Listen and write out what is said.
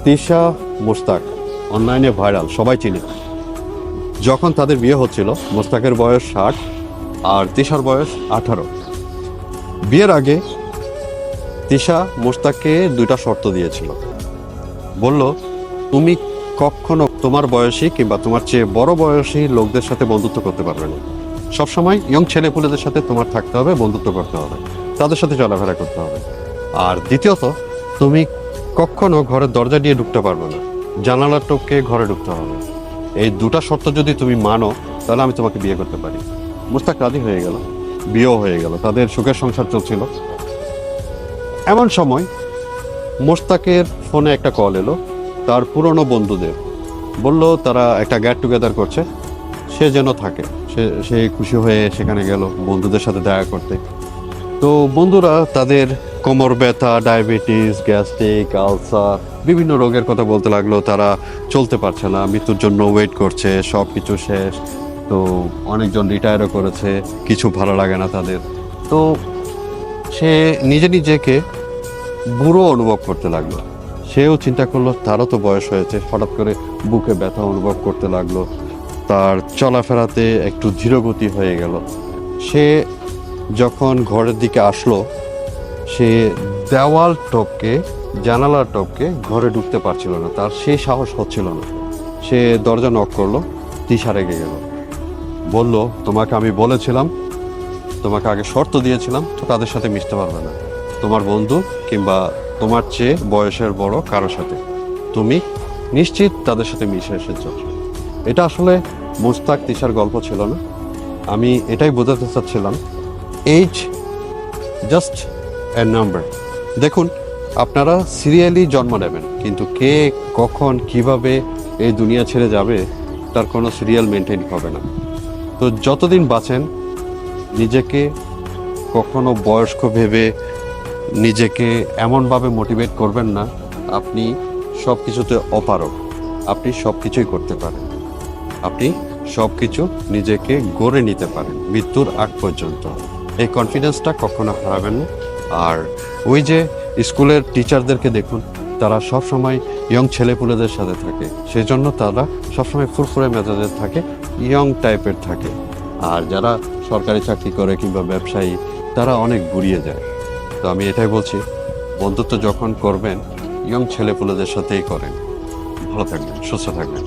তিশা, মুস্তাক অনলাইনে ভাইরাল, সবাই চিনে। যখন তাদের বিয়ে হচ্ছিল, মুস্তাকের বয়স 60 আর তিশার বয়স 18। বিয়ের আগে তিশা মুস্তাককে 2টা শর্ত দিয়েছিল। বলল, তুমি কখনো তোমার বয়সী কিংবা তোমার চেয়ে বড় বয়সী লোকদের সাথে বন্ধুত্ব করতে পারবে না। সবসময় ইয়ং ছেলেপুলেদের সাথে তোমার থাকতে হবে, বন্ধুত্ব করতে হবে, তাদের সাথে চলাফেরা করতে হবে। আর দ্বিতীয়ত, তুমি কখনো ঘরের দরজা দিয়ে ঢুকতে পারবে না, জানালার টপকে ঘরে ঢুকতে হবে। এই 2টা শর্ত যদি তুমি মানো, তাহলে আমি তোমাকে বিয়ে করতে পারি। মুস্তাক রাজি হয়ে গেল, বিয়েও হয়ে গেল, তাদের সুখের সংসার চলছিল। এমন সময় মোস্তাকের ফোনে একটা কল এলো তার পুরনো বন্ধুদের। বলল তারা একটা গেট টুগেদার করছে, সে যেন থাকে। সে খুশি হয়ে সেখানে গেল বন্ধুদের সাথে দেখা করতে। তো বন্ধুরা তাদের কোমর ব্যথা, ডায়াবেটিস, গ্যাস্ট্রিক, আলসার, বিভিন্ন রোগের কথা বলতে লাগলো। তারা চলতে পারছে না, মৃত্যুর জন্য ওয়েট করছে, সব কিছু শেষ। তো অনেকজন রিটায়ারও করেছে, কিছু ভালো লাগে না তাদের। তো সে নিজেকে বুড়ো অনুভব করতে লাগলো। সেও চিন্তা করলো তারও তো বয়স হয়েছে, হঠাৎ করে বুকে ব্যথা অনুভব করতে লাগলো। তার চলাফেরাতে একটু ধীরগতি হয়ে গেল। সে যখন ঘরের দিকে আসলো, সে দেওয়াল টপকে, জানালার টপকে ঘরে ঢুকতে পারছিল না, তার সেই সাহস হচ্ছিল না। সে দরজা নক করলো, তিশা রেগে গেল। বলল, তোমাকে আমি বলেছিলাম, তোমাকে আগে শর্ত দিয়েছিলাম, তো তাদের সাথে মিশতে পারবে না, তোমার বন্ধু কিংবা তোমার চেয়ে বয়সের বড় কারোর সাথে। তুমি নিশ্চিত তাদের সাথে মিশে এসেছ। এটা আসলে মুস্তাক তিশার গল্প ছিল না, আমি এটাই বোঝাতে চাচ্ছিলাম, এইজ জাস্ট এ নাম্বার। দেখুন, আপনারা সিরিয়ালি জন্ম নেবেন, কিন্তু কে কখন কিভাবে এই দুনিয়া ছেড়ে যাবে তার কোনো সিরিয়াল মেনটেন হবে না। তো যতদিন বাঁচেন, নিজেকে কখনো বয়স্ক ভেবে নিজেকে এমনভাবে মোটিভেট করবেন না আপনি সব কিছুতে অপারগ। আপনি সব কিছুই করতে পারেন, আপনি সব কিছু নিজেকে গড়ে নিতে পারেন মৃত্যুর আগ পর্যন্ত। এই কনফিডেন্সটা কখনো হারাবেন না। আর ওই যে স্কুলের টিচারদেরকে দেখুন, তারা সবসময় ইয়ং ছেলেপুলেদের সাথে থাকে, সেই জন্য তারা সবসময় ফুরফুরে মেজাজের থাকে, ইয়ং টাইপের থাকে। আর যারা সরকারি চাকরি করে কিংবা ব্যবসায়ী, তারা অনেক গুড়িয়ে যায়। তো আমি এটাই বলছি, বন্ধুত্ব যখন করবেন ইয়ং ছেলেপুলেদের সাথেই করেন। ভালো থাকবেন, সুস্থ থাকবেন।